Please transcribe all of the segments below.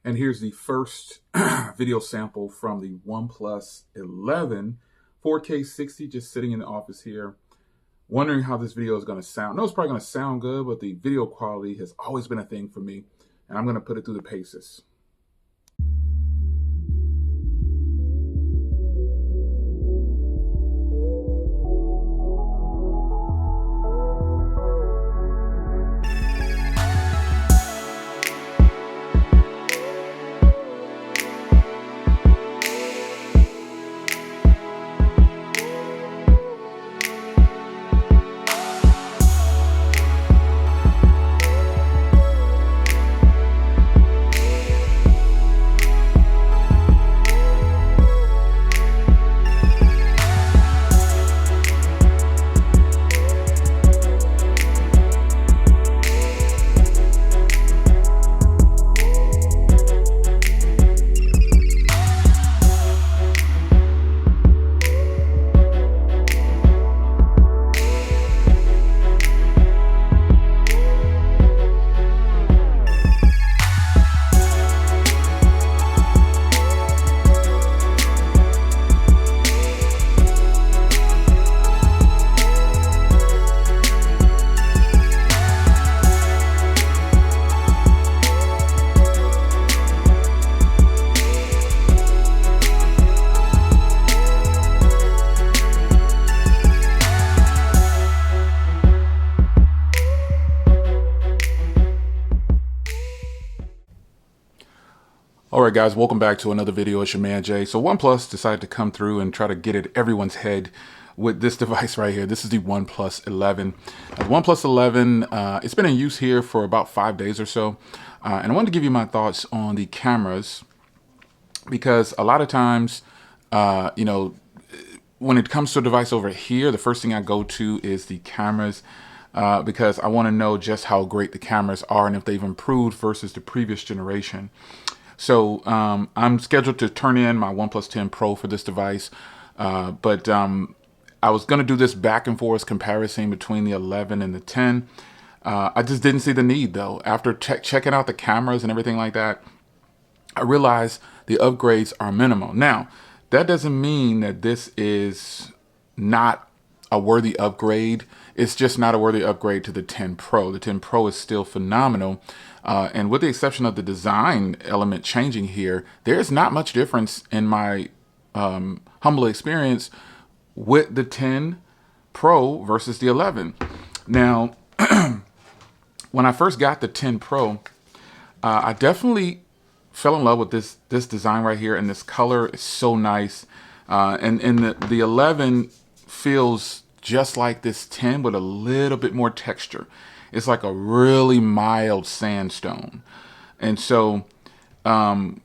And here's the first video sample from the OnePlus 11 4K 60, just sitting in the office here, wondering how this video is going to sound. I know it's probably going to sound good, but the video quality has always been a thing for me, and I'm going to put it through the paces. All right, guys, welcome back to another video. It's your man, Jay. So OnePlus decided to come through and try to get at everyone's head with this device right here. This is the OnePlus 11. Now, the OnePlus 11, it's been in use here for about 5 days or so. And I wanted to give you my thoughts on the cameras because a lot of times, when it comes to a device over here, the first thing I go to is the cameras because I want to know just how great the cameras are and if they've improved versus the previous generation. So I'm scheduled to turn in my OnePlus 10 Pro for this device, but I was going to do this back and forth comparison between the 11 and the 10. I just didn't see the need, though. After checking out the cameras and everything like that, I realized the upgrades are minimal. Now, that doesn't mean that this is not a worthy upgrade. It's just not a worthy upgrade to the 10 Pro. The 10 Pro is still phenomenal. And with the exception of the design element changing here, there's not much difference in my humble experience with the 10 Pro versus the 11. Now, when I first got the 10 Pro, I definitely fell in love with this design right here, and this color is so nice. And the 11 feels just like this 10 with a little bit more texture. It's like a really mild sandstone. And so, while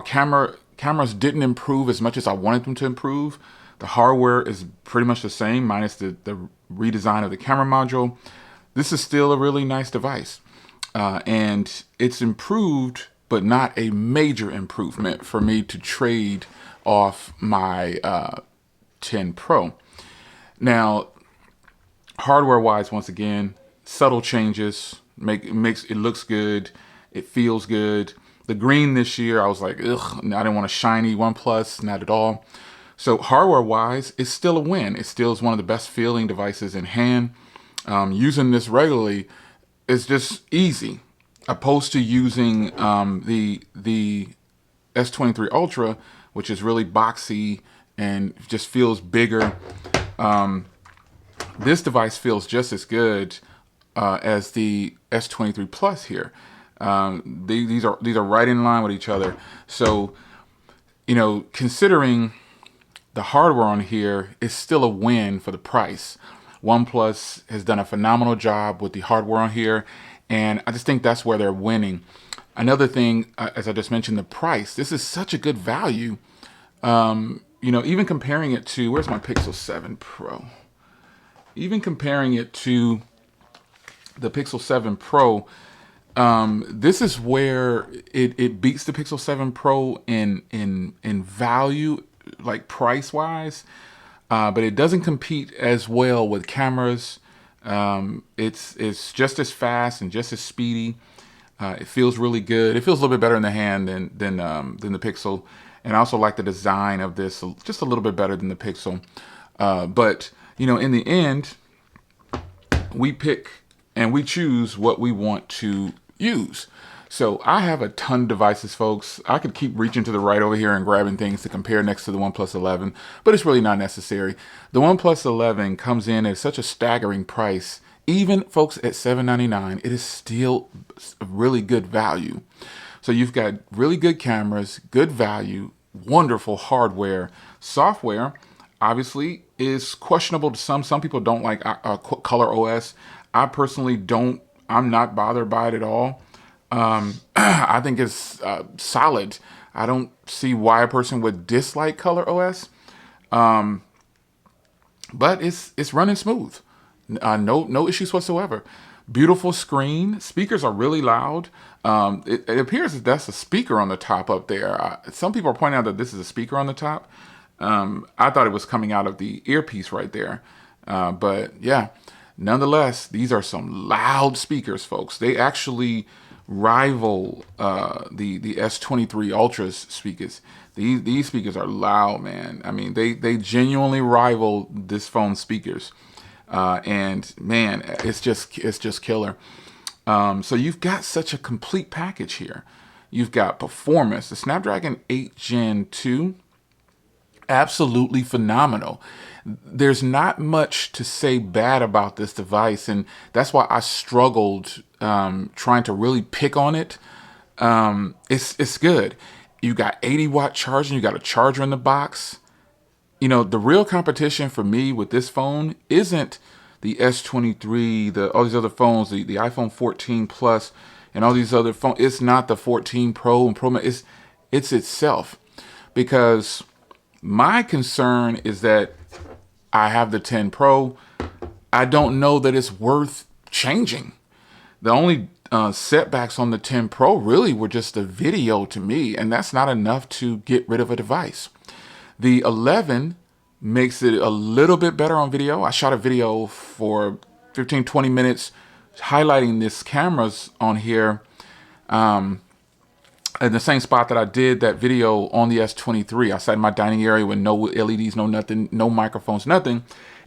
cameras didn't improve as much as I wanted them to improve, the hardware is pretty much the same, minus the redesign of the camera module. This is still a really nice device. And it's improved, but not a major improvement for me to trade off my 10 Pro. Now, hardware-wise, once again, subtle changes makes it looks good, it feels good. The green this year, I was like, ugh, I didn't want a shiny OnePlus, not at all. So hardware-wise, it's still a win. It still is one of the best feeling devices in hand. Using this regularly is just easy, opposed to using the S23 Ultra, which is really boxy and just feels bigger. This device feels just as good as the S23 Plus here. These are right in line with each other. So, considering the hardware on here, is still a win for the price. OnePlus has done a phenomenal job with the hardware on here, and I just think that's where they're winning. Another thing, as I just mentioned, the price. This is such a good value. Even comparing it to, where's my Pixel 7 Pro? Even comparing it to the Pixel 7 Pro, this is where it beats the Pixel 7 Pro in value, like price-wise, but it doesn't compete as well with cameras. It's just as fast and just as speedy. It feels really good. It feels a little bit better in the hand than the Pixel. And I also like the design of this just a little bit better than the Pixel. But in the end, we pick and we choose what we want to use. So I have a ton of devices, folks. I could keep reaching to the right over here and grabbing things to compare next to the OnePlus 11, but it's really not necessary. The OnePlus 11 comes in at such a staggering price. Even, folks, at $799, it is still a really good value. So you've got really good cameras, good value, wonderful hardware. Software, obviously, is questionable to some. Some people don't like Color OS. I personally don't. I'm not bothered by it at all. I think it's solid. I don't see why a person would dislike Color OS, but it's running smooth. No issues whatsoever. Beautiful screen. Speakers are really loud. It appears that that's a speaker on the top up there. Some people are pointing out that this is a speaker on the top. I thought it was coming out of the earpiece right there. But yeah, nonetheless, these are some loud speakers, folks. They actually rival the S23 Ultra's speakers. These speakers are loud, man. I mean, they genuinely rival this phone's speakers. And man, it's just killer. So you've got such a complete package here. You've got performance, the Snapdragon 8 Gen 2, absolutely phenomenal. There's not much to say bad about this device, and that's why I struggled trying to really pick on it. It's good. You got 80-watt charging. You got a charger in the box. The real competition for me with this phone isn't the S23, all these other phones, the iPhone 14 Plus, and all these other phones. It's not the 14 Pro and Pro Max. It's itself, because my concern is that I have the 10 Pro. I don't know that it's worth changing. The only setbacks on the 10 Pro really were just the video to me, and that's not enough to get rid of a device. The 11 makes it a little bit better on video. I shot a video for 15-20 minutes highlighting this cameras on here in the same spot that I did that video on the S23. I sat in my dining area with no LEDs, no nothing, no microphones, nothing.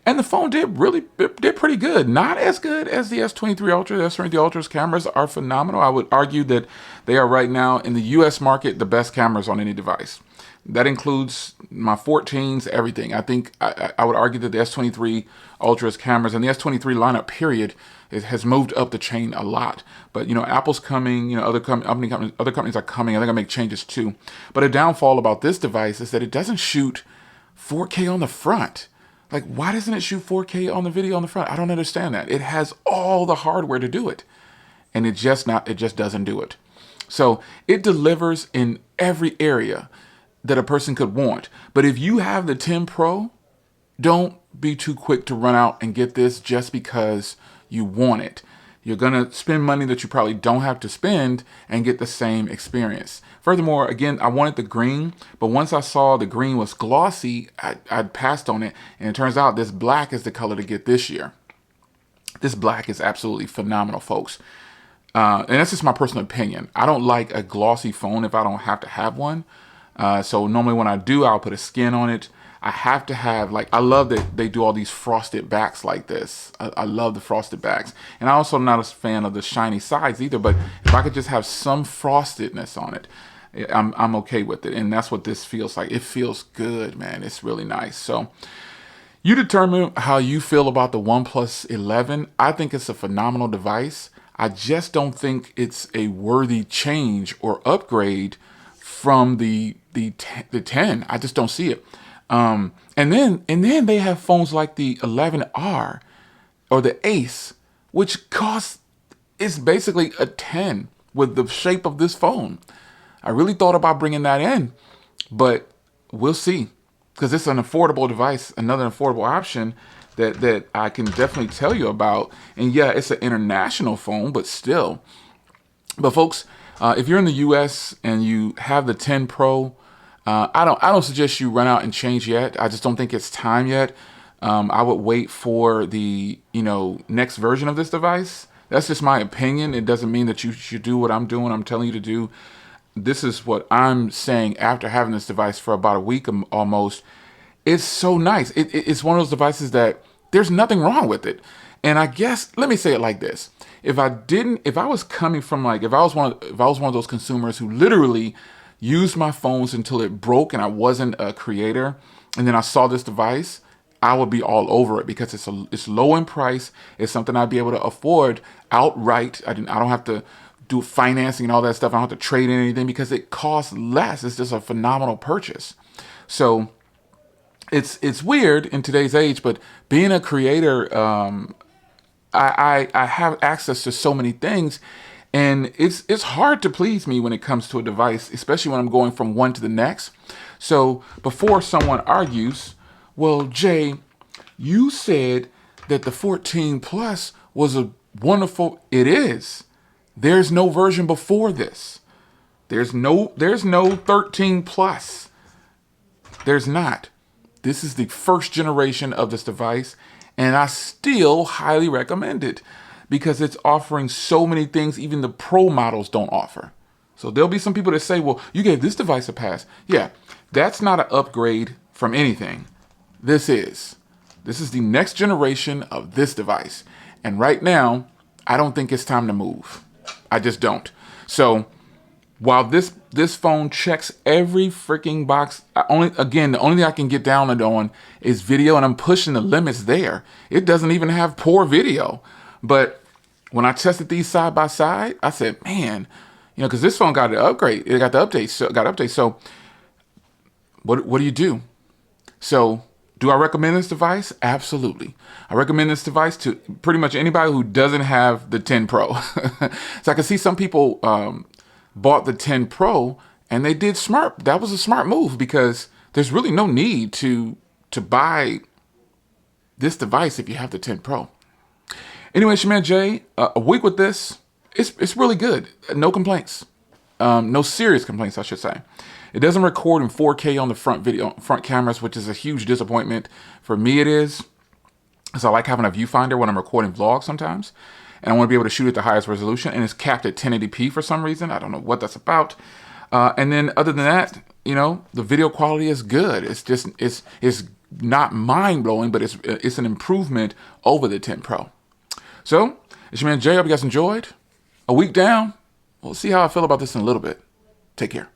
And the phone did pretty good. Not as good as the S23 Ultra. The S23 Ultra's cameras are phenomenal. I would argue that they are right now in the US market the best cameras on any device. That includes my 14s, everything. I think I would argue that the S23 Ultra's cameras and the S23 lineup, period, it has moved up the chain a lot. But Apple's coming. Other companies are coming. I think I make changes too. But a downfall about this device is that it doesn't shoot 4K on the front. Like, why doesn't it shoot 4K on the video on the front? I don't understand that. It has all the hardware to do it, and it just doesn't do it. So it delivers in every area that a person could want. But if you have the 10 Pro, don't be too quick to run out and get this just because you want it. You're going to spend money that you probably don't have to spend and get the same experience. Furthermore, again, I wanted the green, but once I saw the green was glossy, I passed on it. And it turns out this black is the color to get this year. This black is absolutely phenomenal, folks. And that's just my personal opinion. I don't like a glossy phone if I don't have to have one. So normally when I do, I'll put a skin on it. I have to have, I love that they do all these frosted backs like this. I love the frosted backs. And I'm also not a fan of the shiny sides either, but if I could just have some frostedness on it, I'm okay with it. And that's what this feels like. It feels good, man. It's really nice. So you determine how you feel about the OnePlus 11. I think it's a phenomenal device. I just don't think it's a worthy change or upgrade from the 10. I just don't see it. And then they have phones like the 11R or the Ace, which is basically a 10 with the shape of this phone. I really thought about bringing that in, but we'll see, because it's an affordable device, another affordable option that I can definitely tell you about. And yeah, it's an international phone, but still. But folks, if you're in the US and you have the 10 Pro, I don't suggest you run out and change yet. I just don't think it's time yet. I would wait for the next version of this device That's just my opinion. It doesn't mean that you should do what I'm doing. I'm telling you to do. This is what I'm saying after having this device for about a week almost. It's so nice. It's one of those devices that there's nothing wrong with it. And I guess, let me say it like this. If I was coming from like, if I was one of those consumers who literally used my phones until it broke and I wasn't a creator, and then I saw this device, I would be all over it because it's low in price. It's something I'd be able to afford outright. I don't have to do financing and all that stuff. I don't have to trade in anything because it costs less. It's just a phenomenal purchase. So it's weird in today's age, but being a creator, I have access to so many things, and it's hard to please me when it comes to a device, especially when I'm going from one to the next. So before someone argues, well, Jay, you said that the 14 Plus was a wonderful. It is. There's no version before this. There's no 13 Plus. There's not. This is the first generation of this device, and I still highly recommend it because it's offering so many things even the Pro models don't offer. So there'll be some people that say, well, you gave this device a pass. Yeah, that's not an upgrade from anything. This is the next generation of this device. And right now, I don't think it's time to move. I just don't. So while this phone checks every freaking box, the only thing I can get down on is video, and I'm pushing the limits there. It doesn't even have poor video. But when I tested these side by side, I said, man, because this phone got an upgrade. It got the update. So what do you do? So do I recommend this device? Absolutely. I recommend this device to pretty much anybody who doesn't have the 10 Pro. So I can see some people bought the 10 Pro and they did smart. That was a smart move because there's really no need to buy this device if you have the 10 Pro. Anyway, it's your man Jay. A week with this, it's really good. No complaints. No serious complaints, I should say. It doesn't record in 4K on the front cameras, which is a huge disappointment. For me, it is. So I like having a viewfinder when I'm recording vlogs sometimes. And I want to be able to shoot at the highest resolution. And it's capped at 1080p for some reason. I don't know what that's about. And then other than that, the video quality is good. It's not mind-blowing, but it's an improvement over the 10 Pro. So, it's your man Jay. I hope you guys enjoyed. A week down. We'll see how I feel about this in a little bit. Take care.